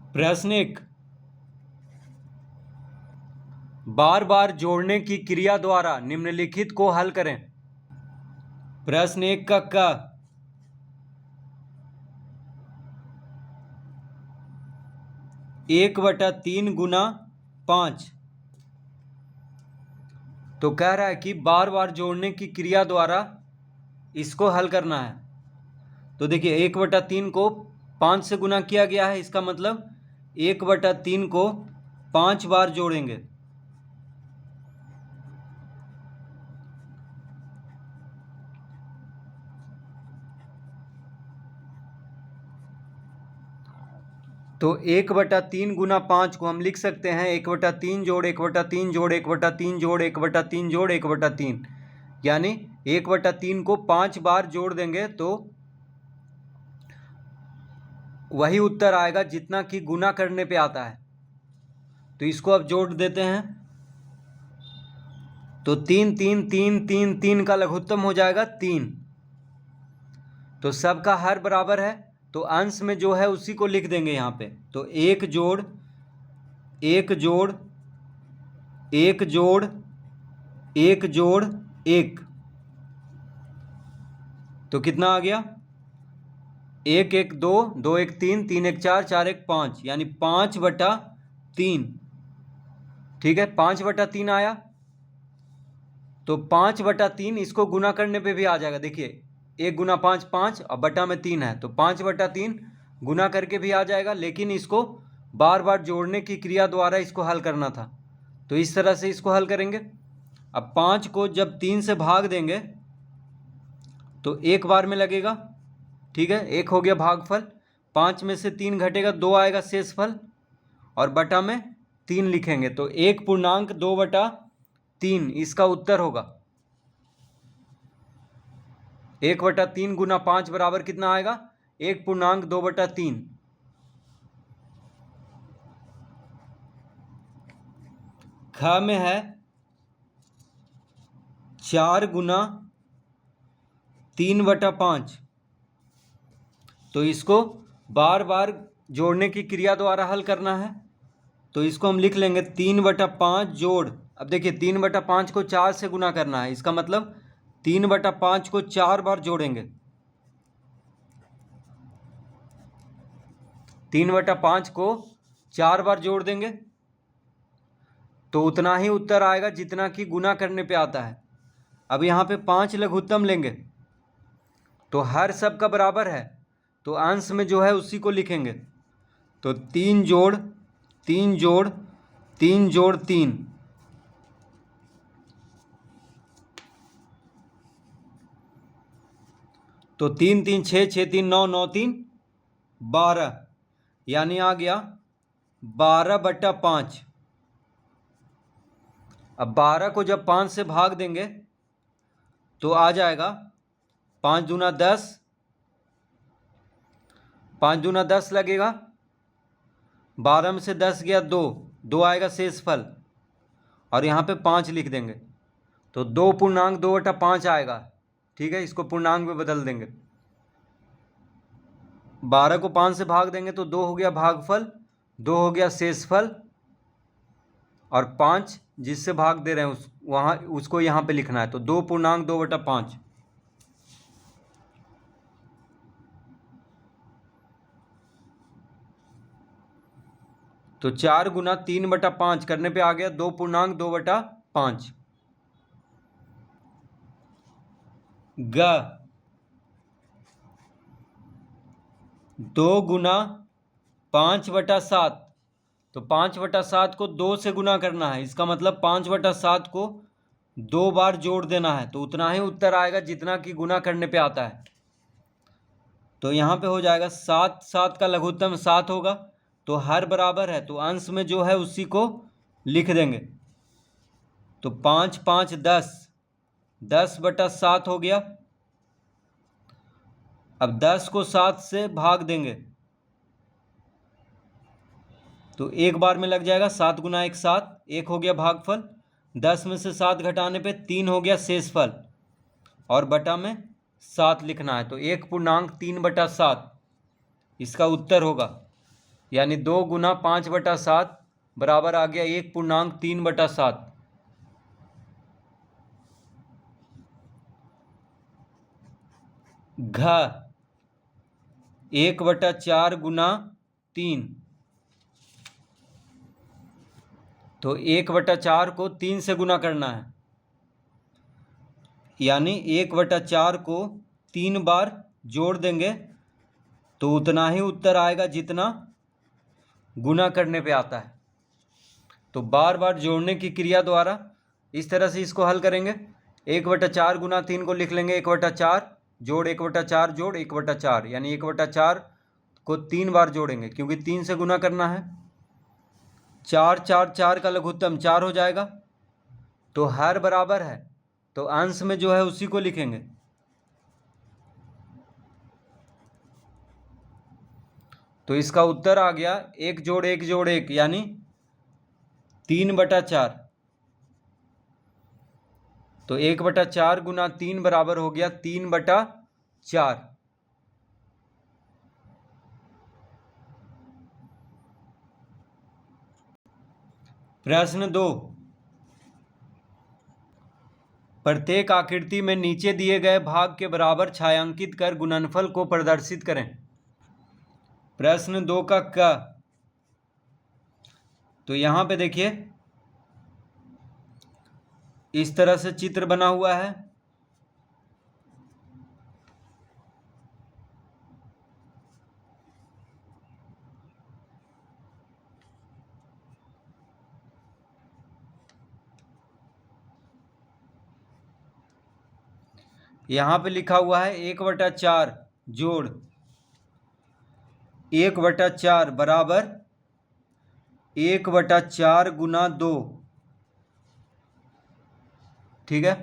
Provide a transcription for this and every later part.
प्रश्न 1, बार बार जोड़ने की क्रिया द्वारा निम्नलिखित को हल करें। प्रश्न 1 का क 1/3 गुना 5। तो कह रहा है कि बार बार जोड़ने की क्रिया द्वारा इसको हल करना है। तो देखिए 1/3 को 5 से गुना किया गया है, इसका मतलब 1/3 को 5 बार जोड़ेंगे। तो 1/3 गुना 5 को हम लिख सकते हैं 1/3 जोड़ 1/3 जोड़ 1/3 जोड़ 1/3 जोड़ 1/3, यानी 1/3 को 5 बार जोड़ देंगे तो वही उत्तर आएगा जितना कि गुना करने पे आता है। तो इसको अब जोड़ देते हैं। तो 3 3 3 3 3 का लघुत्तम हो जाएगा 3। तो सबका हर बराबर है, तो अंश में जो है उसी को लिख देंगे यहाँ पे। तो 1 जोड़ 1 जोड़ 1 जोड़ 1 जोड़ 1, तो कितना आ गया? 1 1 2 2 1 3 3 1 4 4 1 5, यानी 5/3। ठीक है, 5/3 आया। तो 5/3 इसको गुना करने पे भी आ जाएगा। देखिए 1 गुना 5 5 और बटा में 3 है, तो 5/3 गुना करके भी आ जाएगा, लेकिन इसको बार बार जोड़ने की क्रिया द्वारा इसको हल करना था। तो इस तरह से इसको हल करेंगे। अब 5 को जब 3 से भाग देंगे तो एक बार में लगेगा। ठीक है, 1 हो गया भागफल। 5 में से 3 घटेगा, 2 आएगा शेषफल, और बटा में 3 लिखेंगे। तो 1/2/3 इसका उत्तर होगा। 1/3 गुना 5 बराबर कितना आएगा? 1/2/3। ख में है 4 गुना 3/5। तो इसको बार बार जोड़ने की क्रिया द्वारा हल करना है। तो इसको हम लिख लेंगे 3/5 जोड़। अब देखिए 3/5 को 4 से गुना करना है, इसका मतलब 3/5 को 4 बार जोड़ेंगे। 3/5 को 4 बार जोड़ देंगे तो उतना ही उत्तर आएगा जितना कि गुना करने पे आता है। अब यहाँ पे 5 लघुत्तम लेंगे तो हर सब का बराबर है, तो अंश में जो है उसी को लिखेंगे। तो 3 जोड़ 3 जोड़ 3 जोड़ 3, तो 3 3 6 6 3 9 9 3 12, यानी आ गया 12/5। अब 12 को जब 5 से भाग देंगे तो आ जाएगा 5 दूना 10, 5 दूना 10 लगेगा। 12 में से 10 गया 2, 2 आएगा शेषफल, और यहाँ पे 5 लिख देंगे। तो 2.2/5 आएगा। ठीक है, इसको पूर्णांक में बदल देंगे। 12 को 5 से भाग देंगे तो 2 हो गया भागफल, 2 हो गया शेषफल, और 5 जिससे भाग दे रहे हैं उसको यहाँ पे लिखना है। तो 2.2/5। तो 4 गुना 3/5 करने पे आ गया 2.2/5। ग 2 गुना 5/7। तो 5/7 को 2 से गुना करना है, इसका मतलब 5/7 को 2 बार जोड़ देना है, तो उतना ही उत्तर आएगा जितना कि गुना करने पे आता है। तो यहाँ पे हो जाएगा 7, 7 का लघुत्तम 7 होगा, तो हर बराबर है, तो अंश में जो है उसी को लिख देंगे। तो 5 5 10, 10/7 हो गया। अब 10 को 7 से भाग देंगे तो एक बार में लग जाएगा। 7 गुना 1 7, 1 हो गया भागफल। 10 में से 7 घटाने पे 3 हो गया शेषफल, और बटा में 7 लिखना है। तो 1.3/7 इसका उत्तर होगा। यानी 2 × 5/7 बराबर आ गया 1.3/7। घ 1/4 × 3, तो 1/4 को 3 से गुना करना है, यानी 1/4 को 3 बार जोड़ देंगे तो उतना ही उत्तर आएगा जितना गुना करने पे आता है। तो बार बार जोड़ने की क्रिया द्वारा इस तरह से इसको हल करेंगे। 1/4 × 3 को लिख लेंगे 1/4 जोड़ 1/4 जोड़ 1/4, यानी 1/4 को 3 बार जोड़ेंगे क्योंकि 3 से गुना करना है। 4 4 4 का लघुत्तम 4 हो जाएगा। तो हर बराबर है तो अंश में जो है उसी को लिखेंगे। तो इसका उत्तर आ गया 1 जोड़ 1 जोड़ 1 यानी 3/4। तो 1/4 × 3 बराबर हो गया 3/4। प्रश्न 2, प्रत्येक आकृति में नीचे दिए गए भाग के बराबर छायांकित कर गुणनफल को प्रदर्शित करें। प्रश्न 2 का क, तो यहां पे देखिए इस तरह से चित्र बना हुआ है। यहां पे लिखा हुआ है 1/4 जोड़ 1/4 बराबर 1/4 × 2। ठीक है,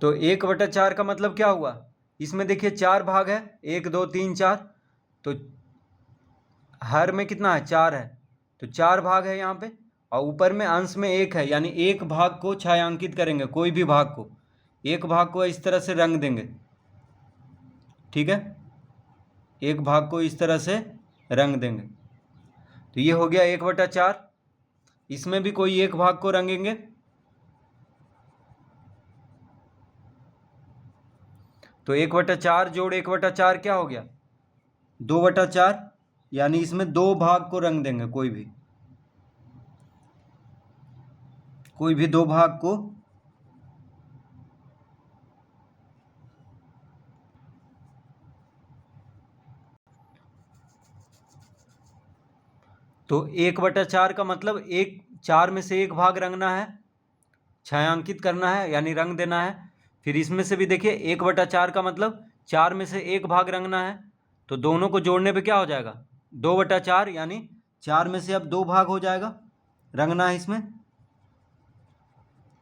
तो 1/4 का मतलब क्या हुआ, इसमें देखिए 4 भाग है, 1 2 3 4, तो हर में कितना है 4 है, तो 4 भाग है यहाँ पे, और ऊपर में अंश में 1 है, यानी एक भाग को छायांकित करेंगे, कोई भी भाग को, एक भाग को इस तरह से रंग देंगे। ठीक है, एक भाग को इस तरह से रंग देंगे, तो ये हो गया 1/4। इसमें भी कोई एक भाग को रंगेंगे, तो 1/4 जोड़ 1/4 क्या हो गया 2/4, यानी इसमें 2 भाग को रंग देंगे, कोई भी 2 भाग को। तो 1/4 का मतलब 4 में से एक भाग रंगना है, छायांकित करना है, यानी रंग देना है। फिर इसमें से भी देखिए 1/4 का मतलब 4 में से एक भाग रंगना है, तो दोनों को जोड़ने पे क्या हो जाएगा 2/4, यानी 4 में से अब 2 भाग हो जाएगा, रंगना है इसमें।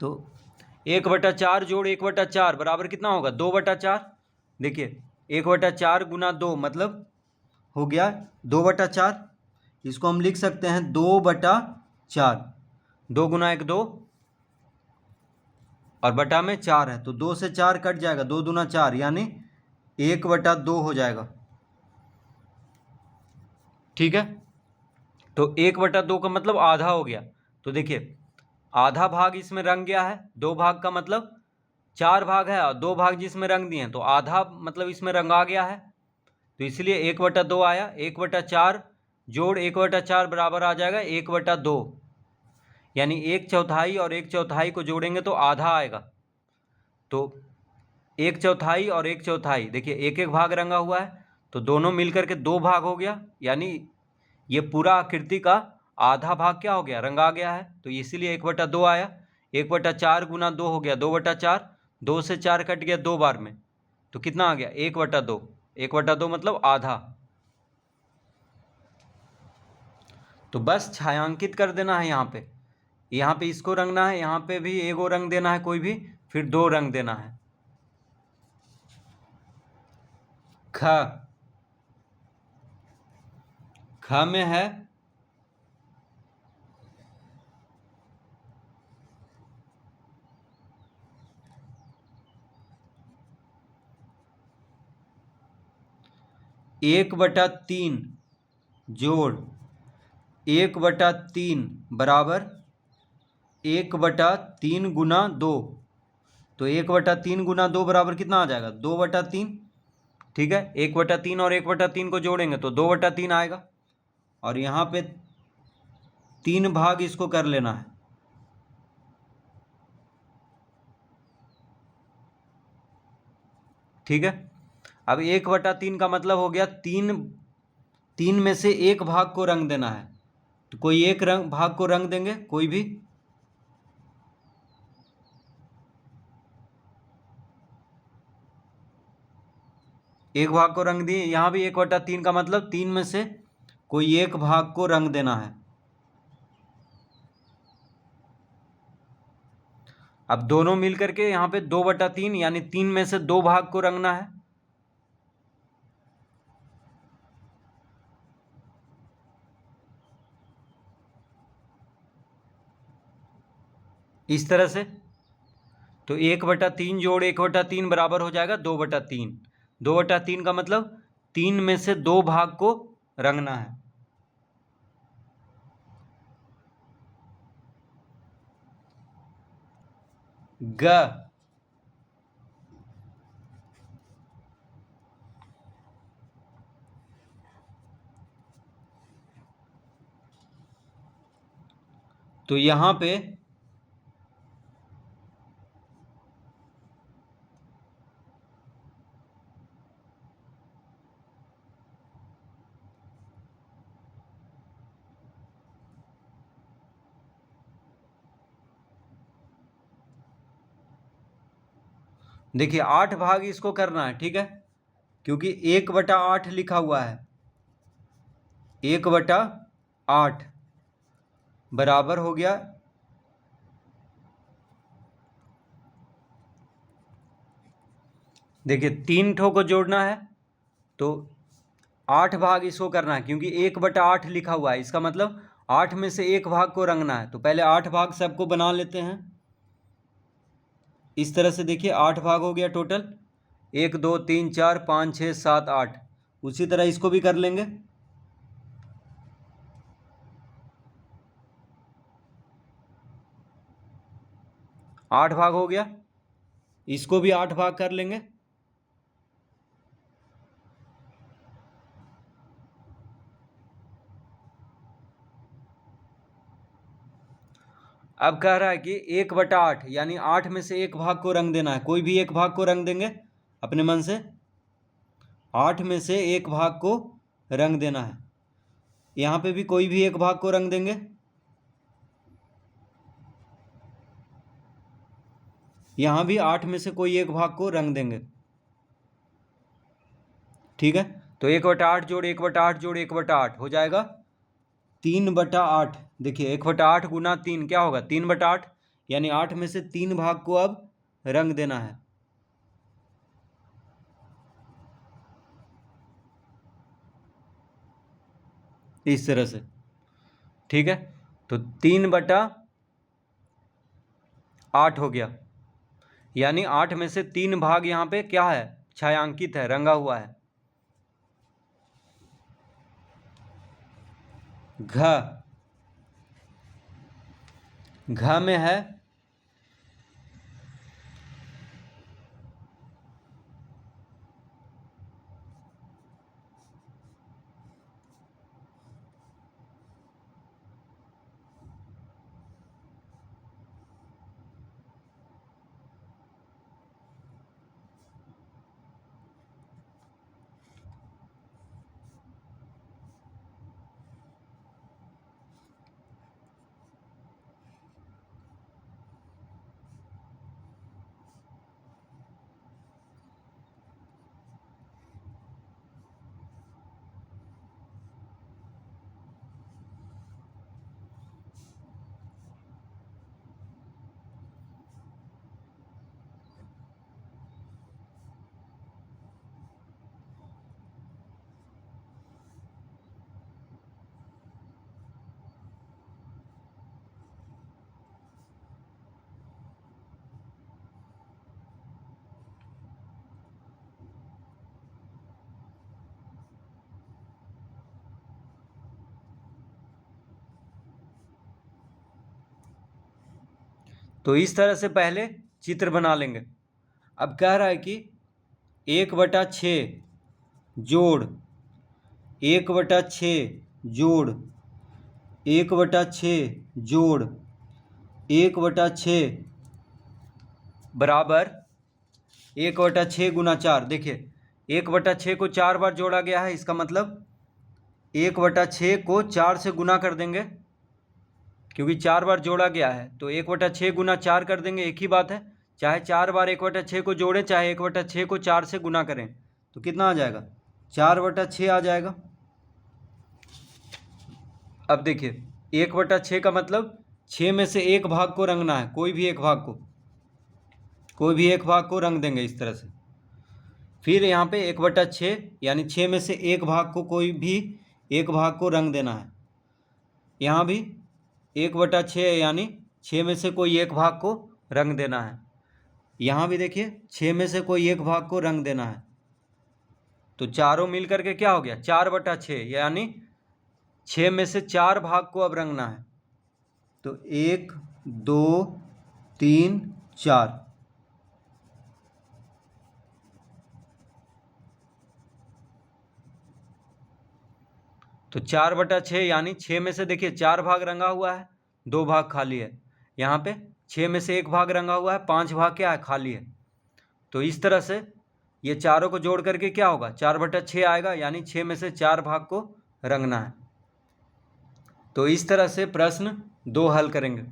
तो 1/4 जोड़ 1/4 बराबर कितना होगा 2/4। देखिए 1/4 × 2 मतलब हो गया 2/4। इसको हम लिख सकते हैं 2/4, 2 × 1 2 और बटा में 4 है, तो 2 से 4 कट जाएगा, 2 दूना 4, यानी 1/2 हो जाएगा। ठीक है, तो 1/2 का मतलब आधा हो गया। तो देखिए आधा भाग इसमें रंग गया है, 2 भाग का मतलब 4 भाग है और 2 भाग जिसमें रंग दिए हैं, तो आधा मतलब इसमें रंगा गया है, तो इसलिए 1/2 आया। 1/4 जोड़ 1/4 बराबर आ जाएगा 1/2, यानी 1/4 और 1/4 को जोड़ेंगे तो आधा आएगा। तो 1/4 और 1/4 देखिए एक एक भाग रंगा हुआ है, तो दोनों मिलकर के 2 भाग हो गया, यानी ये पूरा आकृति का आधा भाग क्या हो गया रंगा गया है, तो इसीलिए 1/2 आया। 1/4 × 2 हो गया 2/4, 2 से 4 कट गया 2 बार में, तो कितना आ गया 1/2। 1/2 मतलब आधा। तो बस छायांकित कर देना है, यहाँ पे इसको रंगना है, यहाँ पे भी एगो रंग देना है कोई भी, फिर 2 रंग देना है। ख में है 1/3 जोड़ 1/3 बराबर 1/3 गुना 2। तो 1/3 गुना 2 बराबर कितना आ जाएगा? 2/3। ठीक है, 1/3 और 1/3 को जोड़ेंगे तो 2/3 आएगा। और यहाँ पे 3 भाग इसको कर लेना है। ठीक है, अब 1/3 का मतलब हो गया 3 में से एक भाग को रंग देना है। तो कोई एक भाग को रंग देंगे, कोई भी। एक भाग को रंग दिए। यहाँ भी 1/3 का मतलब 3 में से कोई एक भाग को रंग देना है। अब दोनों मिल करके यहाँ पे 2/3 यानी 3 में से 2 भाग को रंगना है। इस तरह से। तो 1/3 जोड़ 1/3 बराबर हो जाएगा 2/3। 2/3 का मतलब 3 में से 2 भाग को रंगना है। ग। तो यहां पे देखिए 8 भाग इसको करना है। ठीक है, क्योंकि 1/8 लिखा हुआ है। 1/8 बराबर हो गया, देखिए 3 ठो को जोड़ना है तो 8 भाग इसको करना है, क्योंकि 1/8 लिखा हुआ है। इसका मतलब 8 में से एक भाग को रंगना है। तो पहले 8 भाग सबको बना लेते हैं। इस तरह से देखिए 8 भाग हो गया टोटल। 1 2 3 4 5 6 7 8। उसी तरह इसको भी कर लेंगे। 8 भाग हो गया, इसको भी 8 भाग कर लेंगे। अब कह रहा है कि 1/8 यानी 8 में से एक भाग को रंग देना है। कोई भी एक भाग को रंग देंगे अपने मन से। 8 में से एक भाग को रंग देना है। यहाँ पे भी कोई भी एक भाग को रंग देंगे। यहाँ भी 8 में से कोई एक भाग को रंग देंगे। ठीक है, तो 1/8 जोड़ 1/8 जोड़ 1/8 हो जाएगा 3/8। देखिए 1/8 गुना 3 क्या होगा? 3/8, यानी 8 में से 3 भाग को अब रंग देना है। इस तरह से। ठीक है, तो 3/8 हो गया, यानी 8 में से 3 भाग यहाँ पे क्या है? छायांकित है, रंगा हुआ है। घ। घ में है तो इस तरह से पहले चित्र बना लेंगे। अब कह रहा है कि 1/6 जोड़ 1/6 जोड़ 1/6 जोड़ 1/6 बराबर 1/6 गुना 4। देखिए 1/6 को 4 बार जोड़ा गया है, इसका मतलब 1/6 को 4 से गुना कर देंगे, क्योंकि 4 बार जोड़ा गया है तो 1/6 गुना 4 कर देंगे, एक ही बात है। चाहे 4 बार 1/6 को जोड़ें, चाहे 1/6 को 4 से गुना करें, तो कितना आ जाएगा? 4/6 आ जाएगा। अब देखिए 1/6 का मतलब 6 में से एक भाग को रंगना है, कोई भी एक भाग को रंग देंगे इस तरह से। फिर यहाँ पे 1/6 यानी 6 में से एक भाग को, कोई भी एक भाग को रंग देना है। यहाँ भी 1/6 यानी 6 में से कोई एक भाग को रंग देना है। यहाँ भी देखिए 6 में से कोई एक भाग को रंग देना है। तो चारों मिल करके क्या हो गया? 4/6 यानी 6 में से 4 भाग को अब रंगना है। तो 1 2 3 4। तो 4/6 यानी 6 में से देखिए 4 भाग रंगा हुआ है, 2 भाग खाली है। यहाँ पे 6 में से एक भाग रंगा हुआ है, 5 भाग क्या है? खाली है। तो इस तरह से ये चारों को जोड़ करके क्या होगा? 4/6 आएगा, यानी 6 में से 4 भाग को रंगना है। तो इस तरह से प्रश्न 2 हल करेंगे।